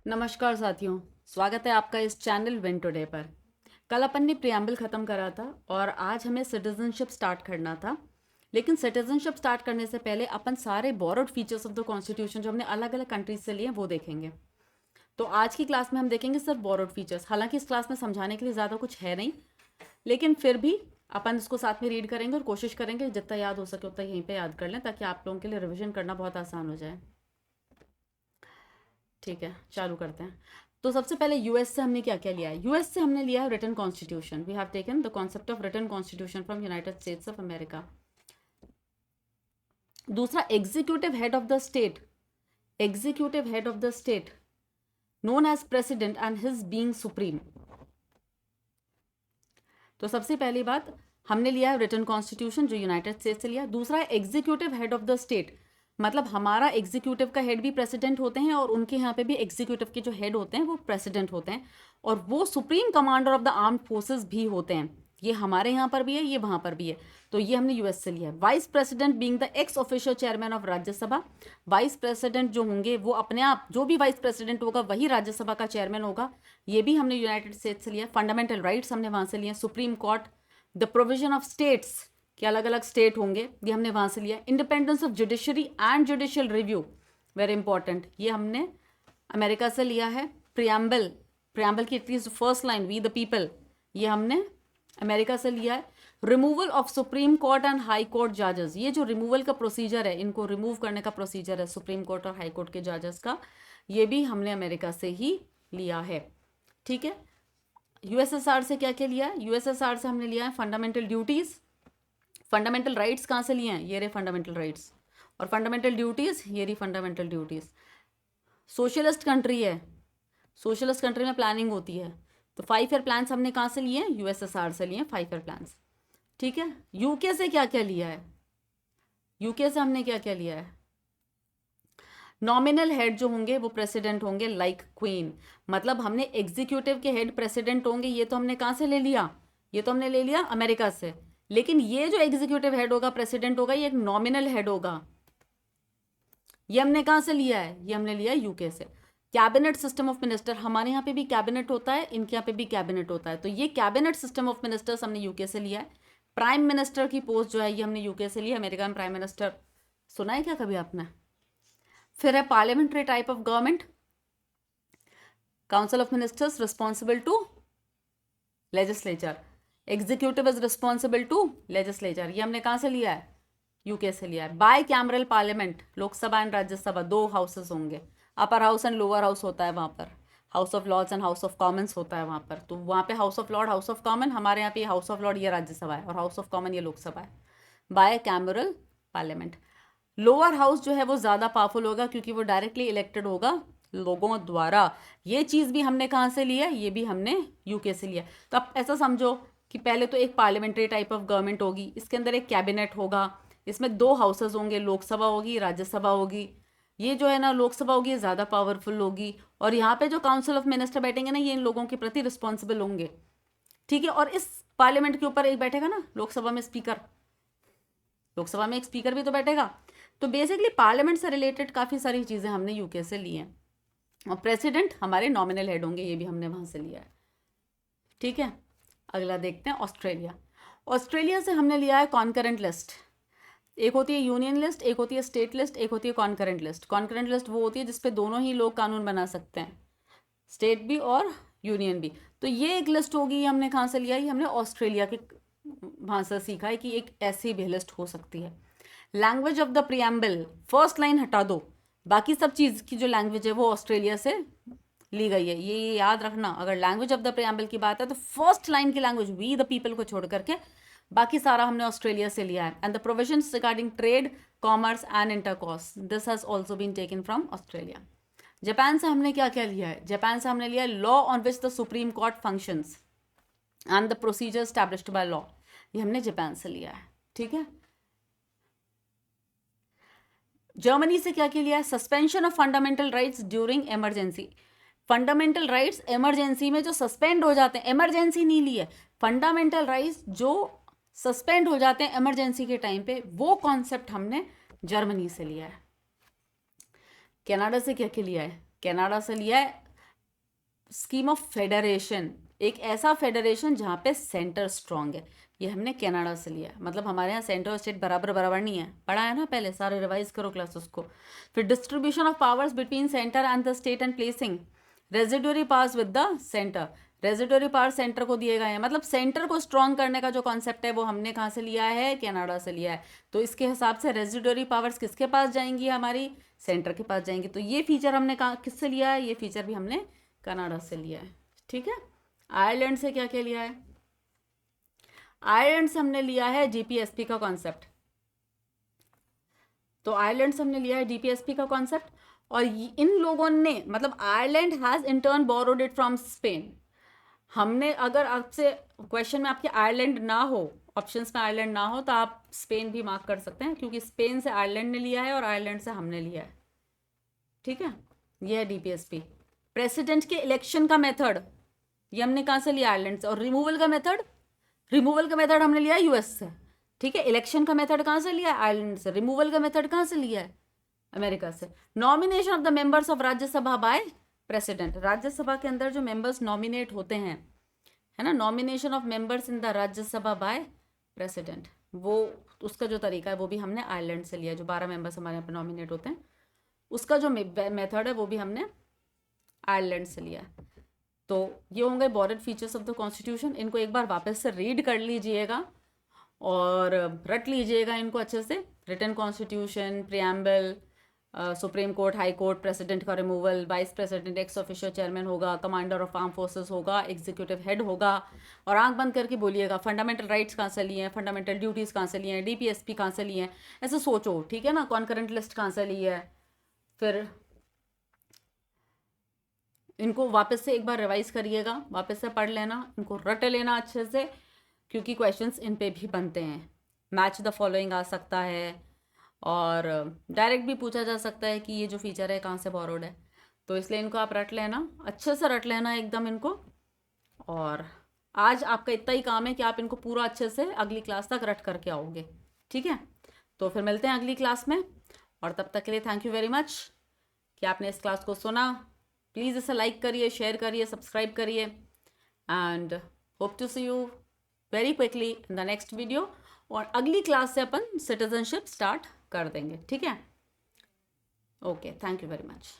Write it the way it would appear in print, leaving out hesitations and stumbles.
नमस्कार साथियों, स्वागत है आपका इस चैनल विन टुडे पर। कल अपन ने प्रियम्बल ख़त्म करा था और आज हमें सिटीजनशिप स्टार्ट करना था। लेकिन सिटीजनशिप स्टार्ट करने से पहले अपन सारे borrowed features of the constitution जो हमने अलग अलग कंट्रीज से लिए वो देखेंगे। तो आज की क्लास में हम देखेंगे सिर्फ बोरोड फीचर्स। हालांकि इस क्लास में समझाने के लिए ज़्यादा कुछ है नहीं, लेकिन फिर भी अपन इसको साथ में रीड करेंगे और कोशिश करेंगे जितना याद हो सके उतना यहीं पर याद कर लें, ताकि आप लोगों के लिए रिविजन करना बहुत आसान हो जाए। ठीक है, चालू करते हैं। तो सबसे पहले यूएस से हमने क्या क्या लिया है? यूएस से हमने लिया है written constitution. We have taken the concept of written constitution from United States of America. दूसरा, executive head of the state, executive head of the state known as president and his being supreme. तो सबसे पहली बात हमने लिया है written constitution जो United State से लिया। दूसरा है executive head of the state, मतलब हमारा एग्जीक्यूटिव का हेड भी प्रेसिडेंट होते हैं और उनके यहाँ पे भी एग्जीक्यूटिव के जो हेड होते हैं वो प्रेसिडेंट होते हैं, और वो supreme commander of the armed forces भी होते हैं। ये हमारे यहाँ पर भी है, ये वहाँ पर भी है। तो ये हमने यूएस से लिया है। Vice president being the x officio chairman of Rajya Sabha. Vice president जो होंगे वो अपने आप, जो भी वाइस प्रेसिडेंट होगा वही राज्यसभा का चेयरमैन होगा। ये भी हमने यूनाइटेड स्टेट्स से लिया। फंडामेंटल राइट्स हमने वहाँ से लिया। Supreme court, the provision of states कि अलग अलग स्टेट होंगे, ये हमने वहाँ से लिया। Independence of judiciary and judicial review, very important, ये हमने अमेरिका से लिया है। प्रियम्बल, प्रियम्बल की at least first line we the people, ये हमने अमेरिका से लिया है। Removal of supreme court and high court जजेस, ये जो रिमूवल का प्रोसीजर है, इनको रिमूव करने का प्रोसीजर है सुप्रीम कोर्ट और हाई कोर्ट के जजेस का, ये भी हमने अमेरिका से ही लिया है। ठीक है, यूएसएसआर से क्या क्या लिया है? यूएसएसआर से हमने लिया है फंडामेंटल ड्यूटीज। फंडामेंटल राइट्स कहाँ से लिए हैं? ये रहे फंडामेंटल राइट्स। और फंडामेंटल ड्यूटीज, ये रही फंडामेंटल ड्यूटीज। सोशलिस्ट कंट्री है, सोशलिस्ट कंट्री में प्लानिंग होती है, तो 5 ईयर प्लान्स हमने कहाँ से लिए हैं? यूएसएसआर से लिए हैं 5 ईयर प्लान्स। ठीक है, यूके से क्या क्या लिया है? यूके से हमने क्या क्या लिया है? नॉमिनल हेड जो होंगे वो प्रेसिडेंट होंगे, लाइक क्वीन। मतलब हमने एग्जीक्यूटिव के हेड प्रेसिडेंट होंगे, ये तो हमने कहाँ से ले लिया? ये तो हमने ले लिया अमेरिका से। लेकिन ये जो एग्जीक्यूटिव हेड होगा, प्रेसिडेंट होगा, ये एक नॉमिनल हेड होगा। ये हमने कहाँ से लिया है? ये हमने लिया है यूके से। कैबिनेट सिस्टम ऑफ मिनिस्टर, हमारे यहाँ पे भी कैबिनेट होता है, इनके यहाँ पे भी कैबिनेट होता है, तो ये कैबिनेट सिस्टम ऑफ मिनिस्टर्स हमने यूके से लिया है। प्राइम मिनिस्टर की पोस्ट जो है ये हमने यूके से लिया। अमेरिका में प्राइम मिनिस्टर सुना है क्या कभी आपने? फिर है parliamentary type of government, council of ministers responsible to legislature, executive is responsible to legislature, ये हमने कहाँ से लिया है? यूके से लिया है। Bicameral parliament, Lok Sabha and Rajya Sabha, 2 houses होंगे, upper house and lower house होता है वहाँ पर। House of Lords and House of Commons होता है वहाँ पर। तो वहाँ पे House of Lord, House of Common, हमारे यहाँ पे हाउस ऑफ लॉर्ड ये राज्यसभा है और हाउस ऑफ कॉमन ये लोकसभा है। Bicameral parliament. Lower house जो है वो ज़्यादा पावरफुल होगा क्योंकि वो डायरेक्टली इलेक्टेड होगा लोगों द्वारा। ये चीज़ भी हमने कहाँ से लिया? ये भी हमने यूके से लिया। तो आप ऐसा समझो कि पहले तो एक पार्लियामेंट्री टाइप ऑफ गवर्नमेंट होगी, इसके अंदर एक कैबिनेट होगा, इसमें 2 हाउसेस होंगे, लोकसभा होगी, राज्यसभा होगी। ये जो है ना लोकसभा होगी, ज़्यादा पावरफुल होगी, और यहाँ पे जो काउंसिल ऑफ मिनिस्टर बैठेंगे ना, ये इन लोगों के प्रति रिस्पॉन्सिबल होंगे। ठीक है, और इस पार्लियामेंट के ऊपर एक बैठेगा ना लोकसभा में स्पीकर, लोकसभा में एक स्पीकर भी तो बैठेगा। तो बेसिकली पार्लियामेंट से रिलेटेड काफ़ी सारी चीज़ें हमने यूके से ली हैं। और प्रेसिडेंट हमारे नॉमिनल हेड होंगे, ये भी हमने वहाँ से लिया है। ठीक है, अगला देखते हैं ऑस्ट्रेलिया। ऑस्ट्रेलिया से हमने लिया है कॉन्करेंट लिस्ट। एक होती है यूनियन लिस्ट, एक होती है स्टेट लिस्ट, एक होती है कॉन्करेंट लिस्ट। कॉन्करेंट लिस्ट वो होती है जिसपे दोनों ही लोग कानून बना सकते हैं, स्टेट भी और यूनियन भी। तो ये एक लिस्ट होगी, ये हमने कहाँ से लिया? ये हमने ऑस्ट्रेलिया के वहाँ से सीखा है कि एक ऐसी भी लिस्ट हो सकती है। Language of the preamble, first line हटा दो, बाकी सब चीज़ की जो लैंग्वेज है वो ऑस्ट्रेलिया से ली गई है। ये याद रखना, अगर लैंग्वेज ऑफ द प्रियम्बल की बात है तो फर्स्ट लाइन की लैंग्वेज वी द पीपल को छोड़ करके बाकी सारा हमने ऑस्ट्रेलिया से लिया है। And the provisions regarding trade, commerce and intercourse, this has also been taken from Australia. Japan से हमने क्या क्या लिया है? जापान से हमने लिया law on which the supreme court functions and the procedure established by law, ये हमने जापान से लिया है। ठीक है, जर्मनी से क्या क्या लिया है? Suspension of fundamental rights during emergency. Fundamental rights emergency में जो सस्पेंड हो जाते हैं, इमरजेंसी नहीं ली है, फंडामेंटल राइट्स जो सस्पेंड हो जाते हैं इमरजेंसी के टाइम पे, वो कॉन्सेप्ट हमने जर्मनी से लिया है। कनाडा से क्या क्या लिया है? कनाडा से लिया है स्कीम ऑफ फेडरेशन, एक ऐसा फेडरेशन जहाँ पे सेंटर स्ट्रांग है। ये हमने कनाडा से लिया है, मतलब हमारे यहाँ सेंटर और स्टेट बराबर बराबर नहीं है, पढ़ा है ना पहले, सारे रिवाइज करो क्लासेस को। फिर distribution of powers between centre and the state and placing residuary powers with the centre, residuary power centre को दिए गए हैं, मतलब सेंटर को स्ट्रॉन्ग करने का जो कॉन्सेप्ट है वो हमने कहाँ से लिया है, कनाडा से लिया है। तो इसके हिसाब से रेजिडुअरी पावर्स किसके पास जाएंगी, हमारी सेंटर के पास जाएंगी। तो ये फीचर हमने कहा किससे लिया है, ये फीचर भी हमने कनाडा से लिया है। ठीक है, आयरलैंड से क्या क्या लिया है, आयरलैंड से हमने लिया है जीपीएसपी का कॉन्सेप्ट। तो आयरलैंड से हमने लिया है जीपीएसपी का कॉन्सेप्ट, और इन लोगों ने, मतलब Ireland has in turn borrowed it from Spain. हमने, अगर आपसे क्वेश्चन में आपके आयरलैंड ना हो, ऑप्शंस में आयरलैंड ना हो, तो आप स्पेन भी मार्क कर सकते हैं, क्योंकि स्पेन से आयरलैंड ने लिया है और आयरलैंड से हमने लिया है। ठीक है, ये है डीपीएसपी। प्रेसिडेंट के इलेक्शन का मेथड, ये हमने कहाँ से लिया, आयरलैंड से। और रिमूवल का मेथड, रिमूवल का मेथड हमने लिया यूएस से। ठीक है, इलेक्शन का मेथड कहाँ से लिया है, आयरलैंड से। रिमूवल का मेथड कहाँ से लिया है, अमेरिका से। Nomination of the members of Rajya Sabha by president, Rajya Sabha के अंदर जो मेंबर्स नॉमिनेट होते हैं, है ना, nomination of members in the Rajya Sabha by president, वो उसका जो तरीका है वो भी हमने आयरलैंड से लिया। जो 12 मेंबर्स हमारे यहाँ पे नॉमिनेट होते हैं, उसका जो मेथड है वो भी हमने आयरलैंड से लिया है। तो ये होंगे borrowed features of the constitution. इनको एक बार वापस से रीड कर लीजिएगा और रट लीजिएगा इनको अच्छे से। Written constitution, preamble, supreme court, high court, president का removal, vice president ex officio chairman होगा, कमांडर ऑफ आर्म फोर्सेस होगा, एग्जीक्यूटिव हेड होगा। और आंख बंद करके बोलिएगा फंडामेंटल राइट्स कहाँ से लिए हैं, फंडामेंटल ड्यूटीज़ कहाँ से लिए हैं, डीपीएसपी कहाँ से लिए हैं, ऐसे सोचो। ठीक है ना, कॉन्करेंट लिस्ट कहाँ से ली है। फिर इनको वापस से एक बार रिवाइज करिएगा, वापस से पढ़ लेना, इनको रट लेना अच्छे से, क्योंकि क्वेश्चंस इन पे भी बनते हैं। मैच द फॉलोइंग आ सकता है, और डायरेक्ट भी पूछा जा सकता है कि ये जो फीचर है कहाँ से बोरोड है। तो इसलिए इनको आप रट लेना, अच्छे से रट लेना एकदम इनको। और आज आपका इतना ही काम है कि आप इनको पूरा अच्छे से अगली क्लास तक रट करके आओगे। ठीक है, तो फिर मिलते हैं अगली क्लास में, और तब तक के लिए थैंक यू वेरी मच कि आपने इस क्लास को सुना। प्लीज़ इसे लाइक करिए, शेयर करिए, सब्सक्राइब करिए, and hope to see you very quickly in the next video. और अगली क्लास से अपन सिटीजनशिप स्टार्ट कर देंगे। ठीक है, okay, thank you very much.